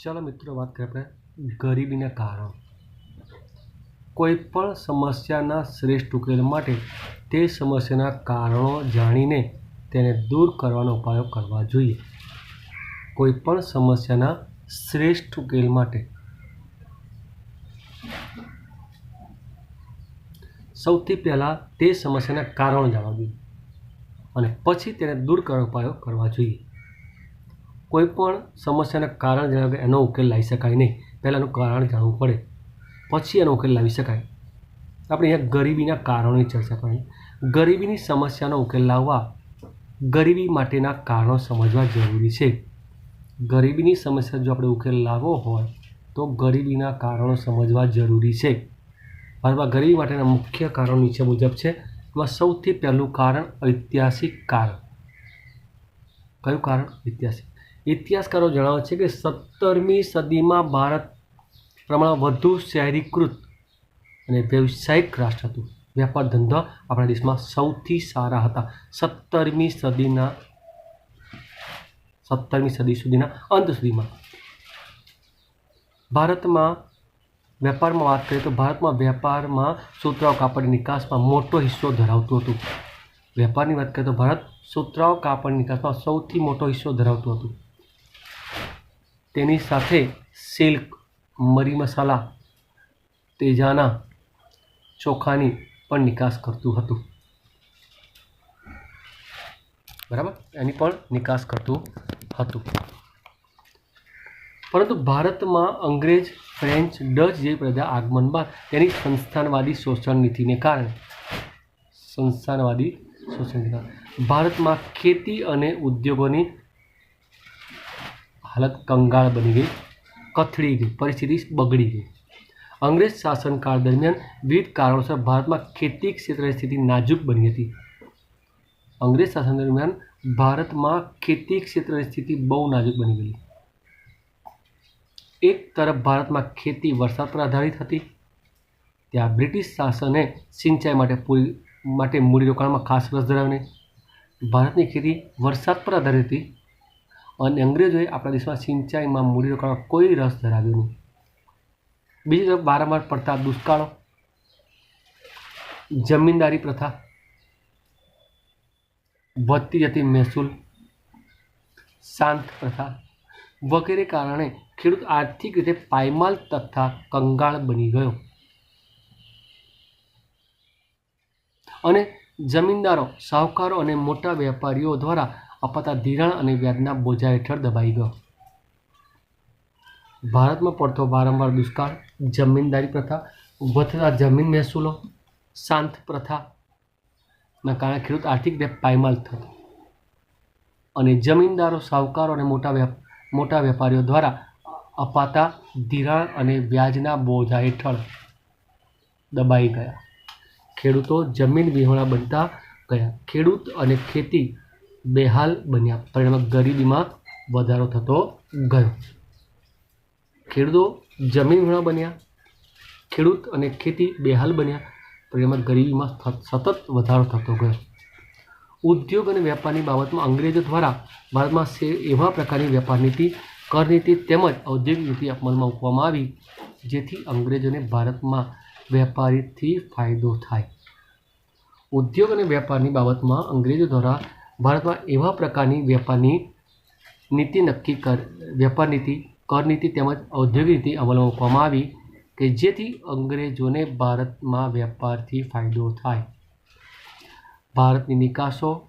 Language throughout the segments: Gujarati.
ચાલો મિત્રો વાત કરીએ આપણે ગરીબીના કારણો. કોઈ પણ સમસ્યાના શ્રેષ્ઠ ઉકેલ માટે તે સમસ્યાના કારણો જાણીને તેને દૂર કરવાનો ઉપાયો કરવા જોઈએ. કોઈ પણ સમસ્યાના શ્રેષ્ઠ ઉકેલ માટે સૌથી પહેલાં તે સમસ્યાના કારણો જાણવા જોઈએ અને પછી તેને દૂર કરવાનો ઉપાયો કરવા જોઈએ. કોઈ પણ સમસ્યાના કારણ જાણ્યા વગર એનો ઉકેલ લાવી શકાય નહીં. પહેલાં એનું કારણ જાણવું પડે, પછી એનો ઉકેલ લાવી શકાય. આપણે અહીંયા ગરીબીના કારણોની ચર્ચા કરવાની. ગરીબીની સમસ્યાનો ઉકેલ લાવવા ગરીબી માટેના કારણો સમજવા જરૂરી છે. ગરીબીની સમસ્યા જો આપણે ઉકેલ લાવવો હોય તો ગરીબીના કારણો સમજવા જરૂરી છે. ભારતમાં ગરીબી માટેના મુખ્ય કારણો નીચે મુજબ છે. એમાં સૌથી પહેલું કારણ ઐતિહાસિક કારણ. કયું કારણ? ઐતિહાસિક. ઇતિહાસકારો જણાવે છે કે 17મી સદીમાં ભારત પ્રમાણ વધુ શહેરીકૃત અને વ્યવસાયિક રાષ્ટ્ર હતું. વેપાર ધંધા આપણા દેશમાં સૌથી સારા હતા. 17મી સદી સુધીના અંત સુધીમાં ભારતમાં વેપારમાં વાત કરીએ તો ભારતમાં વેપારમાં સુતરાઉ કાપડની નિકાસમાં મોટો હિસ્સો ધરાવતું હતું. વેપારની વાત કરીએ તો ભારત સુતરાઉ કાપડની નિકાસમાં સૌથી મોટો હિસ્સો ધરાવતું હતું. તેની સાથે સિલ્ક, મરી મસાલા, તેજાના, ચોખાની પણ નિકાસ કરતું હતું. બરાબર, એની પણ નિકાસ કરતું હતું. પરંતુ ભારતમાં અંગ્રેજ, ફ્રેન્ચ, ડચ જેવી પ્રજા આગમન બાદ તેની સંસ્થાનવાદી શોષણ નીતિને કારણે ભારતમાં ખેતી અને ઉદ્યોગોની હાલત કંગાળ બની ગઈ, કથળી ગઈ, પરિસ્થિતિ બગડી ગઈ. અંગ્રેજ શાસનકાળ દરમિયાન વિવિધ કારણોસર ભારતમાં ખેતી ક્ષેત્રની સ્થિતિ નાજુક બની હતી. અંગ્રેજ શાસન દરમિયાન ભારતમાં ખેતી ક્ષેત્રની સ્થિતિ બહુ નાજુક બની ગઈ. એક તરફ ભારતમાં ખેતી વરસાદ પર આધારિત હતી, ત્યાં બ્રિટિશ શાસને સિંચાઈ માટે મૂડીરોકાણમાં ખાસ રસ ધરાવ્યો નહીં. ભારતની ખેતી વરસાદ પર આધારિત હતી અને અંગ્રેજોએ આપણા દેશમાં સિંચાઈમાં મૂડીરોકાણમાં કોઈ રસ ધરાવ્યો નહીં. બીજી તરફ વારંવાર પડતા દુષ્કાળો, જમીનદારી પ્રથા, વધતી જતી મહેસૂલ, શાંત પ્રથા વગેરે કારણે ખેડૂત આર્થિક રીતે પાયમાલ તથા કંગાળ બની ગયો અને જમીનદારો, શાહુકારો અને મોટા વેપારીઓ દ્વારા અપાતા ધિરાણ અને વ્યાજના બોજા હેઠળ દબાઈ ગયો. ભારતમાં પડતો વારંવાર દુષ્કાળ, જમીનદારી પ્રથા, વધતા જમીન મહેસૂલો, શાંત પ્રથાના કારણે ખેડૂત આર્થિક રીતે પાયમાલ થતો અને જમીનદારો, શાહુકારો અને મોટા વેપારીઓ દ્વારા અપાતા ધિરાણ અને વ્યાજના બોજા હેઠળ દબાઈ ગયા. ખેડૂતો જમીન વિહોણા બનતા ગયા. ખેડૂત અને ખેતી બેહાલ બન્યા. પરિણામે ગરીબીમાં વધારો થતો ગયો. ખેડૂતો જમીન વિહોણા બન્યા, ખેડૂત અને ખેતી બેહાલ બન્યા. પરિણામે ગરીબીમાં સતત વધારો થતો ગયો. ઉદ્યોગ અને વેપારની બાબતમાં અંગ્રેજો દ્વારા ભારતમાં એવા પ્રકારની વેપાર નીતિ, કર નીતિ તેમજ ઔદ્યોગિક નીતિ અમલમાં મૂકવામાં આવી જેથી અંગ્રેજોને ભારતમાં વેપારીથી ફાયદો થાય. ઉદ્યોગ અને વેપારની બાબતમાં અંગ્રેજો દ્વારા ભારતમાં એવા પ્રકારની વેપારની નીતિ વેપાર નીતિ, કર નીતિ તેમજ ઔદ્યોગિક નીતિ અમલમાં મૂકવામાં આવી કે જેથી અંગ્રેજોને ભારતમાં વેપારથી ફાયદો થાય. ભારતની નિકાસો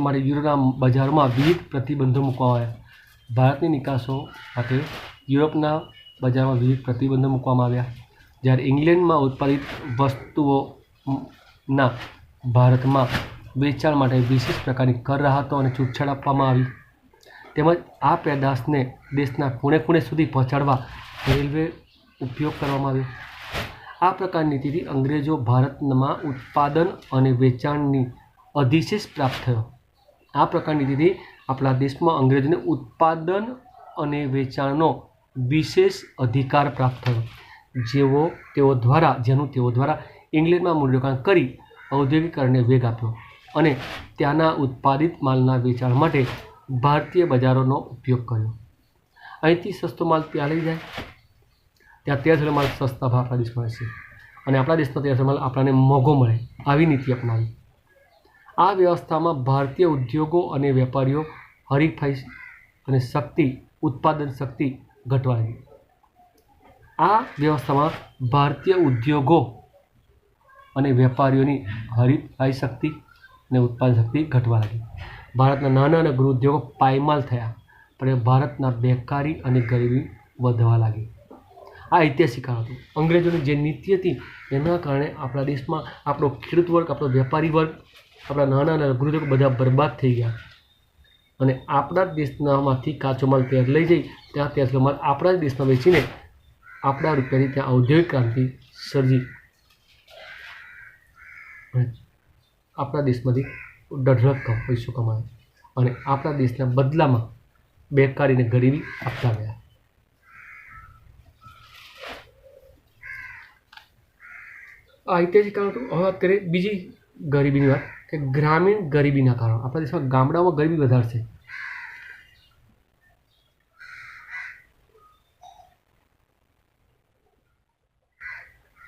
માટે યુરોપના બજારોમાં વિવિધ પ્રતિબંધો મૂકવામાં આવ્યા. ભારતની નિકાસો માટે યુરોપના બજારમાં વિવિધ પ્રતિબંધો મૂકવામાં આવ્યા. જ્યારે ઇંગ્લેન્ડમાં ઉત્પાદિત વસ્તુઓના ભારતમાં વેચાણ માટે વિશેષ પ્રકારની કર રાહતો અને છૂટછાટ આપવામાં આવી. તેમજ આ પેદાશને દેશના ખૂણે ખૂણે સુધી પહોંચાડવા રેલવે ઉપયોગ કરવામાં આવ્યો. આ પ્રકારની નીતિથી અંગ્રેજો ભારતમાં ઉત્પાદન અને વેચાણની અધિશેષ પ્રાપ્ત થયો. આ પ્રકારની નીતિથી આપણા દેશમાં અંગ્રેજોને ઉત્પાદન અને વેચાણનો વિશેષ અધિકાર પ્રાપ્ત થયો, જેનું તેઓ દ્વારા ઇંગ્લેન્ડમાં મૂડીરોકાણ કરી ઔદ્યોગિકરણને વેગ આપ્યો અને ત્યાંના ઉત્પાદિત માલના વેચાણ માટે ભારતીય બજારોનો ઉપયોગ કર્યો. અહીંથી સસ્તો માલ ત્યાં લઈ જાય, ત્યાં તૈયાર થયેલો માલ સસ્તા ભાવ આપણા દેશમાં મળે છે અને આપણા દેશનો તૈયાર થયેલો માલ આપણને મોંઘો મળે. આવી નીતિ અપનાવી. આ વ્યવસ્થામાં ભારતીય ઉદ્યોગો અને વેપારીઓ હરીફાઈ અને ઉત્પાદન શક્તિ ઘટવા લાગી. આ વ્યવસ્થામાં ભારતીય ઉદ્યોગો અને વેપારીઓની હરીફાઈ શક્તિ અને ઉત્પાદન શક્તિ ઘટવા લાગી. ભારતના નાના અને ગૃહ ઉદ્યોગો પાયમાલ થયા, પણ ભારતના બેકારી અને ગરીબી વધવા લાગી. આ ઐતિહાસિક કારણ હતું. અંગ્રેજોની જે નીતિ હતી એના કારણે આપણા દેશમાં આપણો ખેડૂત વર્ગ, આપણો વેપારી વર્ગ, આપણા નાના અને ગૃહ ઉદ્યોગો બધા બરબાદ થઈ ગયા અને આપણા જ દેશનામાંથી કાચો માલ તૈયાર લઈ જઈ ત્યાં તૈયાર માલ આપણા જ દેશમાં વેચીને આપણા રૂપિયાથી ત્યાં ઔદ્યોગિક ક્રાંતિ સર્જી આપણા દેશમાંથી ડઢળક પૈસો કમાયો અને આપણા દેશના બદલામાં બેકારી અને ગરીબી આપતા ગયા. આ ઐતિહાસિક કારણ હતું. હવે વાત કરીએ બીજી ગરીબીની વાત કે ગ્રામીણ ગરીબીના કારણો. આપણા દેશમાં ગામડાઓમાં ગરીબી વધારે છે.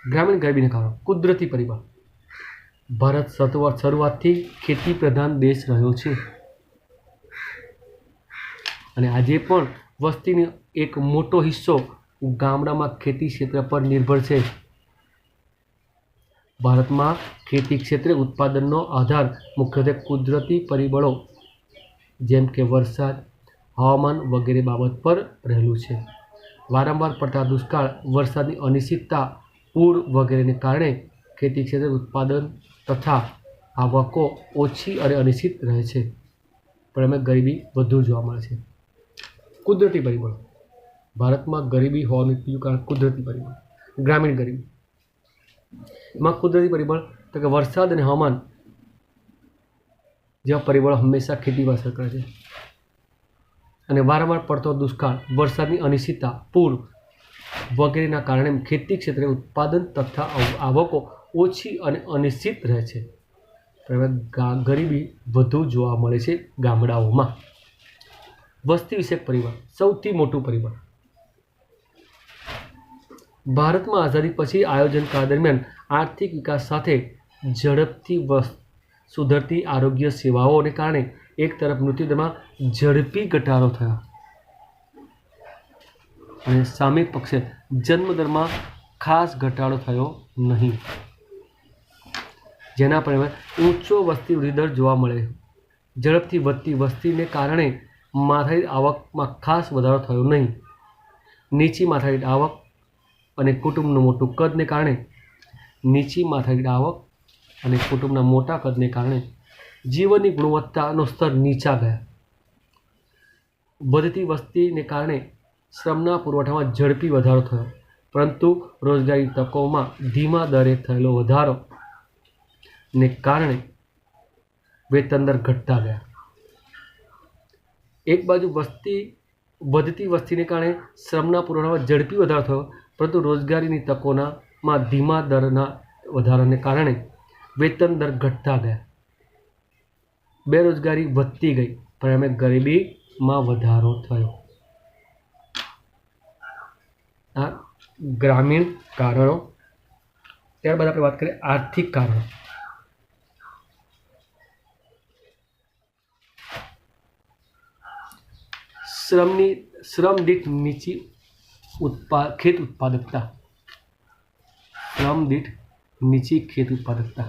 ગ્રામીણ ગરીબીના કારણો. કુદરતી પરિબળ. ભારત શરૂઆતથી ખેતી પ્રધાન દેશ રહ્યો છે અને આજે પણ વસ્તીનો એક મોટો હિસ્સો ગામડામાં ખેતી ક્ષેત્ર પર નિર્ભર છે. ભારતમાં ખેતી ક્ષેત્રે ઉત્પાદનનો આધાર મુખ્યત્વે કુદરતી પરિબળો જેમ કે વરસાદ, હવામાન વગેરે બાબત પર રહેલું છે. વારંવાર પડતા દુષ્કાળ, વરસાદની અનિશ્ચિતતા, પૂર વગેરેને કારણે ખેતી ક્ષેત્રે ઉત્પાદન તથા આવકો ઓછી અને અનિશ્ચિત રહે છે. પરિણામે ગરીબી વધુ જોવા મળે છે. કુદરતી પરિબળો. ભારતમાં ગરીબી હોવાનું બીજું કારણ કુદરતી પરિબળ. ગ્રામીણ ગરીબી એમાં કુદરતી પરિબળ તો કે વરસાદ અને હવામાન જેવા પરિબળો હંમેશા ખેતી પર અસર કરે છે અને વારંવાર પડતો દુષ્કાળ, વરસાદની અનિશ્ચિતતા, પૂર વગેરેના કારણે ખેતી ક્ષેત્રે ઉત્પાદન તથા આવકો ઓછી અને અનિશ્ચિત રહે છે. ગરીબી વધુ જોવા મળે છે ગામડાઓમાં. વસ્તી વિષયક પરિબળ. સૌથી મોટું પરિબળ. ભારતમાં આઝાદી પછી આયોજન કાળ દરમિયાન આર્થિક વિકાસ સાથે ઝડપથી સુધરતી આરોગ્ય સેવાઓને કારણે એક તરફ મૃત્યુદરમાં ઝડપી ઘટાડો થયો અને સામે પક્ષે જન્મદરમાં ખાસ ઘટાડો થયો નહીં, જેના પરિણામે ઊંચો વસ્તી વૃદ્ધિ દર જોવા મળે. ઝડપથી વધતી વસ્તીને કારણે માથાદીઠ આવકમાં ખાસ વધારો થયો નહીં. નીચી માથાદીઠ આવક અને કુટુંબનું મોટું કદને કારણે મોટા કદને કારણે જીવનની ગુણવત્તાનો સ્તર નીચા ગયા. વધતી વસ્તીને કારણે શ્રમના પુરવઠામાં ઝડપી વધારો થયો, પરંતુ રોજગારી તકોમાં ધીમા દરે થયેલો વધારો ને કારણે વેતન દર ઘટતા ગયા. એક બાજુ વધતી વસ્તીને કારણે શ્રમના પુરવઠામાં ઝડપી વધારો થયો, પરંતુ રોજગારીની તકોમાં ધીમા દરના વધારાને કારણે વેતન દર ઘટતા ગયા. બેરોજગારી વધતી ગઈ, પરિણામે ગરીબીમાં વધારો થયો. આ ગ્રામીણ કારણો. ત્યારબાદ આપણે વાત કરીએ આર્થિક કારણો. શ્રમ દીઠ નીચી ખેત ઉત્પાદકતા.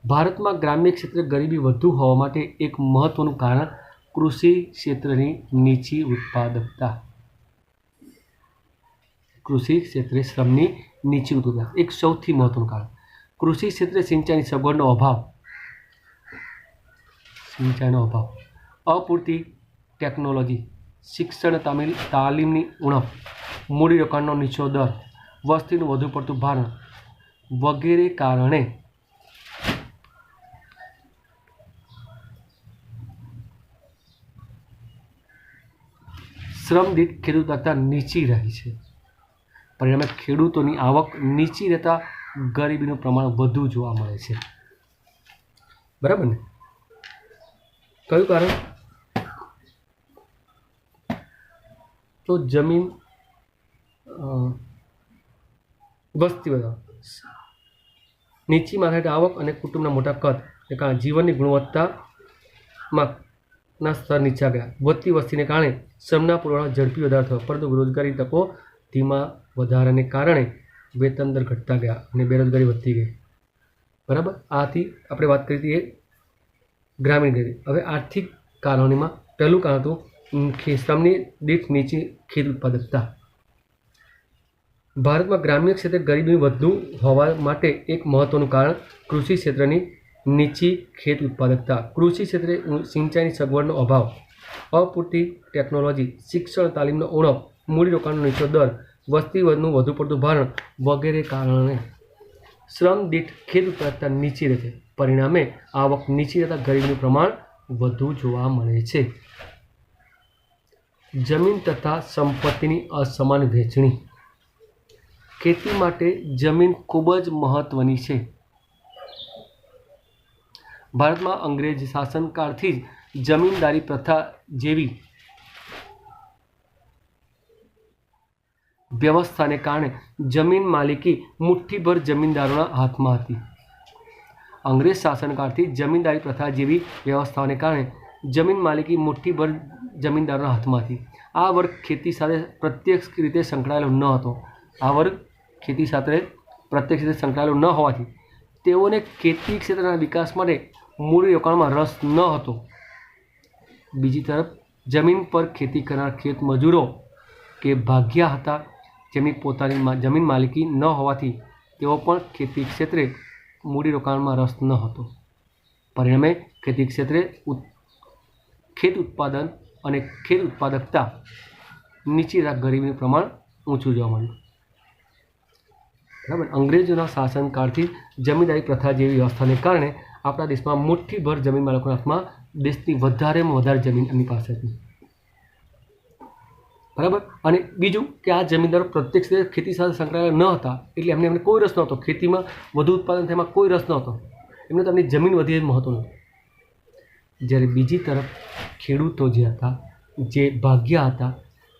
ભારતમાં ગ્રામ્ય ક્ષેત્રે ગરીબી વધુ હોવા માટે એક મહત્વનું કારણ કૃષિ ક્ષેત્રની નીચી ઉત્પાદકતા. કૃષિ ક્ષેત્રે શ્રમની નીચી ઉત્પાદકતા એક સૌથી મહત્વનું કારણ. કૃષિ ક્ષેત્રે સિંચાઈની સગવડનો અભાવ, અપૂરતી ટેકનોલોજી, શિક્ષણ તાલીમની ઉણપ, મૂડીરોકાણનો નીચો દર વસ્તીનું વધુ પડતું ભારણ વગેરે કારણે શ્રમ દીઠ ખેડૂત કરતાં નીચી રહી છે. પરિણામે ખેડૂતોની આવક નીચી રહેતા ગરીબીનું પ્રમાણ વધુ જોવા મળે છે. બરાબર ને? કયું કારણ? તો જમીન વસ્તી વધારો, નીચી માથાદીઠ આવક અને કુટુંબના મોટા કદ ને કારણે જીવનની ગુણવત્તામાં સ્તર નીચા ગયા. વધતી વસ્તીને કારણે શ્રમના પુરવઠા ઝડપી વધારો થયો, પરંતુ રોજગારી તકો ધીમા વધારાને કારણે વેતન દર ઘટતા ગયા અને બેરોજગારી વધતી ગઈ. બરાબર? આથી આપણે વાત કરી હતી એ ગ્રામીણ ગરીબી. હવે આર્થિક કારણોમાં પહેલું કારણ હતું શ્રમની દીઠ નીચી ખેત ઉત્પાદકતા. ભારતમાં ગ્રામ્ય ક્ષેત્રે ગરીબી વધુ હોવા માટે એક મહત્વનું કારણ કૃષિ ક્ષેત્રની નીચી ખેત ઉત્પાદકતા. કૃષિ ક્ષેત્રે સિંચાઈની સગવડનો અભાવ, અપૂરતી ટેકનોલોજી, શિક્ષણ તાલીમનો ઉણપ, મૂડીરોકાણનો નીચો દર, વસ્તી વધનું વધુ પડતું ભારણ વગેરે કારણે શ્રમ દીઠ ખેત ઉત્પાદકતા નીચી રહે છે. પરિણામે આવક નીચી રહેતા ગરીબીનું પ્રમાણ વધુ જોવા મળે છે. જમીન તથા સંપત્તિની અસમાન વહેંચણી. ખેતી માટે જમીન ખૂબ જ મહત્વની છે. ભારતમાં અંગ્રેજ શાસનકાળથી જ જમીનદારી પ્રથા જેવી વ્યવસ્થાને કારણે જમીન માલિકી મુઠ્ઠીભર જમીનદારોના હાથમાં હતી. અંગ્રેજ શાસનકાળથી જમીનદારી પ્રથા જેવી વ્યવસ્થાઓને કારણે જમીન માલિકી મુઠ્ઠીભર જમીનદારોના હાથમાં હતી. આ વર્ગ ખેતી સાથે પ્રત્યક્ષ રીતે સંકળાયેલો ન હતો. આ વર્ગ ખેતી સાથે પ્રત્યક્ષ રીતે સંકળાયેલો ન હોવાથી તેઓને ખેતી ક્ષેત્રના વિકાસ માટે મૂડીરોકાણમાં રસ ન હતો. બીજી તરફ જમીન પર ખેતી કરનાર ખેત મજૂરો કે ભાગ્યા હતા, જેમની પોતાની જમીન માલિકી ન હોવાથી તેઓ પણ ખેતી ક્ષેત્રે મૂડીરોકાણમાં રસ ન હતો. પરિણામે ખેતી ક્ષેત્રે ખેત ઉત્પાદન અને ખેત ઉત્પાદકતા નીચી રહેતા ગરીબીનું પ્રમાણ ઊંચું જોવા મળ્યું. બરાબર? અંગ્રેજોના શાસનકાળથી જમીનદારી પ્રથા જેવી વ્યવસ્થાને કારણે આપણા દેશમાં મુઠ્ઠીભર જમીન માલિકોના હાથમાં દેશની વધારેમાં વધારે જમીન એમની પાસે હતી. બરાબર? અને બીજું કે આ જમીનદારો પ્રત્યક્ષ રીતે ખેતી સાથે સંકળાયેલા ન હતા, એટલે એમને કોઈ રસ નહોતો. ખેતીમાં વધુ ઉત્પાદન થવામાં કોઈ રસ નહોતો. એમને તો એમની જમીન વધી મહત્વનું. જ્યારે બીજી તરફ ખેડૂતો જે હતા, જે ભાગ્યા હતા,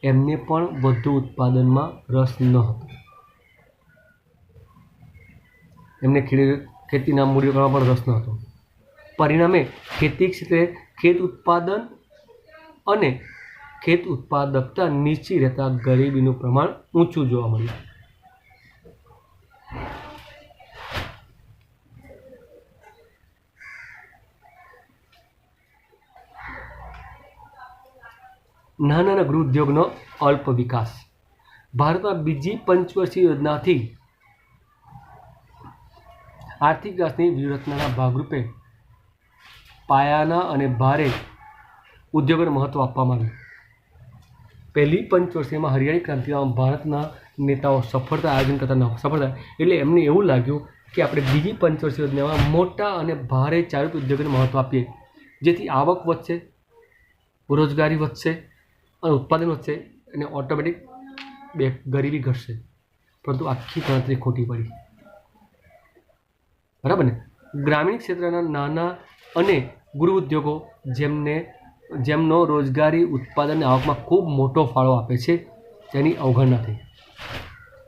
એમને પણ વધુ ઉત્પાદનમાં રસ ન હતો. એમને ખેતીના મૂડીરોકાણમાં પણ રસ ન હતો. પરિણામે ખેતી ક્ષેત્રે ખેત ઉત્પાદન અને ખેત ઉત્પાદકતા નીચી રહેતા ગરીબીનું પ્રમાણ ઊંચું જોવા મળ્યું. નાના ગૃહ ઉદ્યોગનો અલ્પ વિકાસ. ભારતમાં બીજી પંચવર્ષીય યોજનાથી આર્થિક વિકાસની વ્યૂહરચનાના ભાગરૂપે પાયાના અને ભારે ઉદ્યોગોને મહત્વ આપવામાં આવ્યું. પહેલી પંચવર્ષીયમાં હરિયાળી ક્રાંતિમાં ભારતના નેતાઓ સફળતા આયોજન કરતા સફળ થાય, એટલે એમને એવું લાગ્યું કે આપણે બીજી પંચવર્ષીય યોજનામાં મોટા અને ભારે ચારૂપ ઉદ્યોગોને મહત્વ આપીએ, જેથી આવક વધશે, રોજગારી વધશે અને ઉત્પાદન વધશે અને ઓટોમેટિક ગરીબી ઘટશે. પરંતુ આખી ગણતરી ખોટી પડી. બરાબર ને? ગ્રામીણ ક્ષેત્રના નાના અને ગૃહ ઉદ્યોગો જેમનો રોજગારી ઉત્પાદન આવકમાં ખૂબ મોટો ફાળો આપે છે, તેની અવગણના થઈ.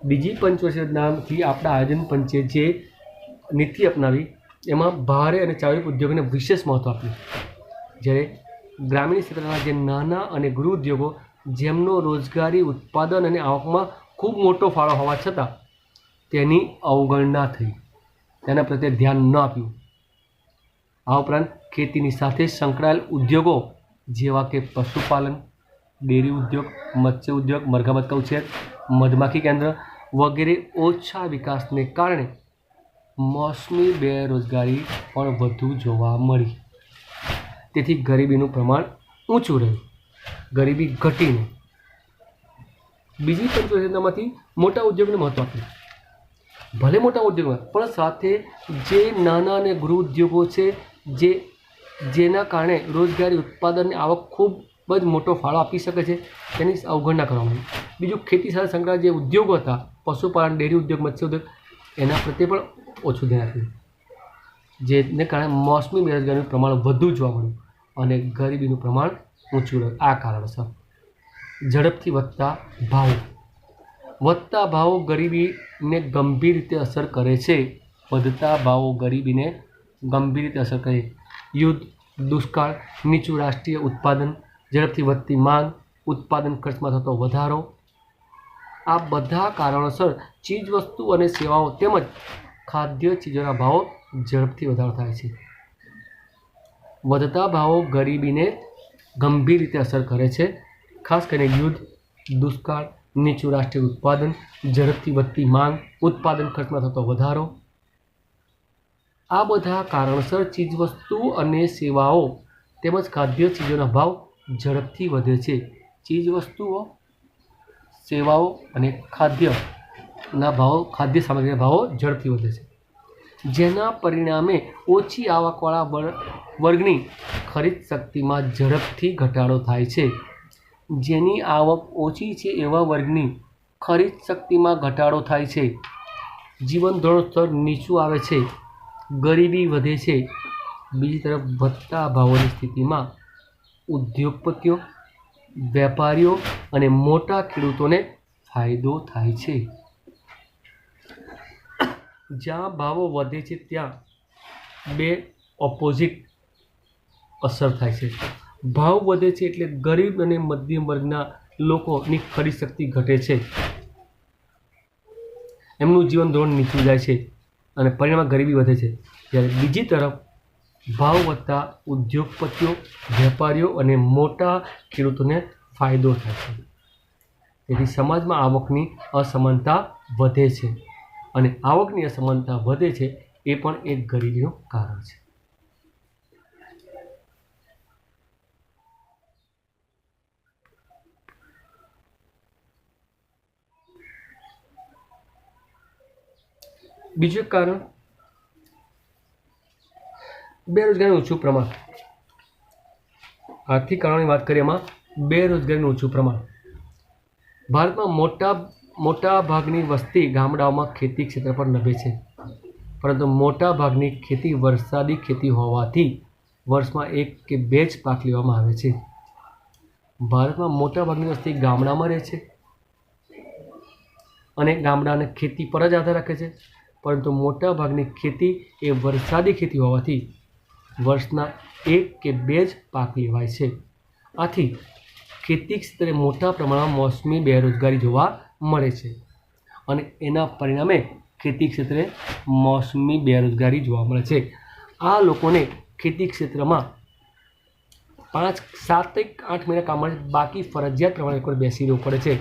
બીજી પંચવર્ષીય યોજનાથી આપણા આયોજન પંચે જે નીતિ અપનાવી એમાં ભારે અને ચારૂપ ઉદ્યોગોને વિશેષ મહત્વ આપ્યું. જ્યારે ગ્રામીણ ક્ષેત્રના જે નાના અને ગૃહ ઉદ્યોગો જેમનો રોજગારી ઉત્પાદન અને આવકમાં ખૂબ મોટો ફાળો હોવા છતાં તેની અવગણના થઈ, તેના પ્રત્યે ધ્યાન ન આપ્યું. આ ઉપરાંત ખેતીની સાથે સંકળાયેલ ઉદ્યોગો જેવા કે પશુપાલન, ડેરી ઉદ્યોગ, મત્સ્ય ઉદ્યોગ, મરઘાબતકા ઉછેર, મધમાખી કેન્દ્ર વગેરે ઓછા વિકાસને કારણે મોસમી બેરોજગારી પણ વધુ જોવા મળી. તેથી ગરીબીનું પ્રમાણ ઊંચું રહ્યું. ગરીબી ઘટીને બીજી પંચવટીમાંથી મોટા ઉદ્યોગને મહત્વ આપ્યું. ભલે મોટા ઉદ્યોગો પણ સાથે જે નાના અને ગૃહ ઉદ્યોગો છે જેના કારણે રોજગારી ઉત્પાદનની આવક ખૂબ જ મોટો ફાળો આપી શકે છે તેની અવગણના કરવામાં આવી. બીજું ખેતી સાથે સંકળાયેલા જે ઉદ્યોગો હતા, પશુપાલન, ડેરી ઉદ્યોગ, મત્સ્ય ઉદ્યોગ, એના પ્રત્યે પણ ઓછું ધ્યાન આપ્યું, જેને કારણે મોસમી બેરોજગારીનું પ્રમાણ વધુ જોવા મળ્યું અને ગરીબીનું પ્રમાણ ઊંચું રહ્યું. આ કારણસર ઝડપથી વધતા ભાવો ગરીબીને ગંભીર રીતે અસર કરે છે. વધતા ભાવો ગરીબીને ગંભીર રીતે અસર કરે. યુદ્ધ, દુષ્કાળ, નીચું રાષ્ટ્રીય ઉત્પાદન, ઝડપથી વધતી માંગ, ઉત્પાદન ખર્ચમાં થતો વધારો, આ બધા કારણોસર ચીજવસ્તુ અને સેવાઓ તેમજ ખાદ્ય ચીજોના ભાવો ઝડપથી વધારો થાય છે. વધતા ભાવો ગરીબીને ગંભીર રીતે અસર કરે છે. ખાસ કરીને યુદ્ધ, દુષ્કાળ, નીચું રાષ્ટ્રીય ઉત્પાદન, ઝડપથી વધતી માંગ, ઉત્પાદન ખર્ચમાં થતો વધારો, આ બધા કારણોસર ચીજવસ્તુ અને સેવાઓ તેમજ ખાદ્ય ચીજોના ભાવ ઝડપથી વધે છે. ચીજવસ્તુઓ, સેવાઓ અને ખાદ્ય સામગ્રીના ભાવો ઝડપથી વધે છે, જેના પરિણામે ઓછી આવકવાળા વર્ગની ખરીદ શક્તિમાં ઝડપથી ઘટાડો થાય છે. જેની આવક ઓછી છે એવા વર્ગની ખરીદ શક્તિમાં ઘટાડો થાય છે. જીવન ધોરણ સ્તર નીચું આવે છે, ગરીબી વધે છે. બીજી તરફ વધતા ભાવોની સ્થિતિમાં ઉદ્યોગપતિઓ, વેપારીઓ અને મોટા ખેડૂતોને ફાયદો થાય છે. જ્યાં ભાવો વધે છે ત્યાં બે ઓપોઝિટ અસર થાય છે. ભાવ વધે છે એટલે ગરીબ અને મધ્યમ વર્ગના લોકોની ખરીદ શક્તિ ઘટે છે, એમનું જીવન ધોરણ નીચું જાય છે અને પરિણામે ગરીબી વધે છે. જ્યારે બીજી તરફ ભાવ વધતા ઉદ્યોગપતિઓ, વેપારીઓ અને મોટા ખેડૂતોને ફાયદો થાય છે. તેથી સમાજમાં આવકની અસમાનતા વધે છે અને આવકની અસમાનતા વધે છે એ પણ એક ગરીબીનું કારણ છે. બીજું કારણ બેરોજગારીનું ઓછું પ્રમાણ. આર્થિક કારણોની વાત કરીએ એમાં બેરોજગારીનું ઓછું પ્રમાણ. ભારતમાં મોટા ભાગની વસ્તી ગામડાઓમાં ખેતી ક્ષેત્ર પર નભે છે, પરંતુ મોટા ભાગની ખેતી વરસાદી ખેતી હોવાથી વર્ષમાં 1 કે 2 જ પાક લેવામાં આવે છે. ભારતમાં મોટા ભાગની વસ્તી ગામડામાં રહે છે અને ગામડાને ખેતી પર જ આધાર રાખે છે, પરંતુ મોટા ભાગની ખેતી એ વરસાદી ખેતી હોવાથી વર્ષના 1 કે 2 જ પાક લેવાય છે. આથી ખેતી ક્ષેત્રે મોટા પ્રમાણમાં મોસમી બેરોજગારી જોવા મળે છે અને એના પરિણામે ખેતી ક્ષેત્રે મોસમી બેરોજગારી જોવા મળે છે. આ લોકોને ખેતી ક્ષેત્રમાં 5, 7, 8 મહિના કામ મળે, બાકી ફરજિયાત પ્રમાણે કોઈ બેસી રહેવું પડે છે,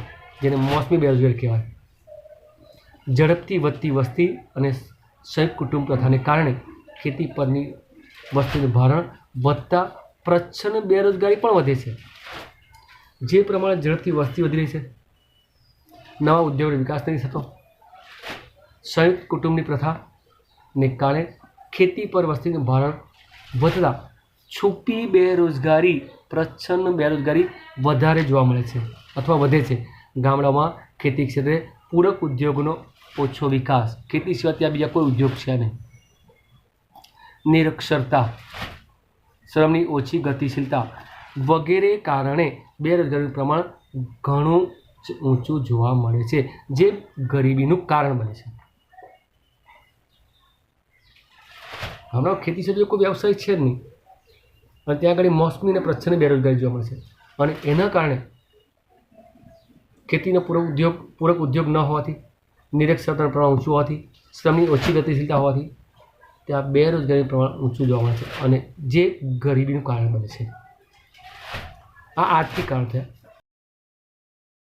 જેને મોસમી બેરોજગારી કહેવાય. ઝડપથી વધતી વસ્તી અને સંયુક્ત કુટુંબ પ્રથાને કારણે ખેતી પરની વસ્તીનું ભારણ વધતા પ્રચ્છન્ન બેરોજગારી પણ વધે છે. જે પ્રમાણે ઝડપથી વસ્તી વધી રહી છે, નવા ઉદ્યોગનો વિકાસ નથી થતો, સંયુક્ત કુટુંબની પ્રથાને કારણે ખેતી પર વસ્તીનું ભારણ વધતા છુપી બેરોજગારી, પ્રચ્છન્ન બેરોજગારી વધારે જોવા મળે છે અથવા વધે છે. ગામડામાં ખેતી ક્ષેત્રે પૂરક ઉદ્યોગનો ઓછો વિકાસ, ખેતી સિવાય ત્યાં બીજા કોઈ ઉદ્યોગ છે નહીં. નિરક્ષરતા, શ્રમની ઓછી ગતિશીલતા વગેરે કારણે બેરોજગારીનું પ્રમાણ ઘણું ઊંચું જોવા મળે છે, જે ગરીબીનું કારણ બને છે. હમણાં ખેતી સિવાય કોઈ વ્યવસાય છે જ નહીં અને ત્યાં આગળ મોસમી અને પ્રચ્છન્ન બેરોજગારી જોવા મળે છે અને એના કારણે ખેતીનો પૂરક ઉદ્યોગ ન હોવાથી, નિરક્ષરતાનું પ્રમાણ ઊંચું હોવાથી, શ્રમની ઓછી ગતિશીલતા હોવાથી ત્યાં બેરોજગારીનું પ્રમાણ ઊંચું જોવા મળે છે અને જે ગરીબીનું કારણ બને છે. આ આર્થિક કારણ થયા.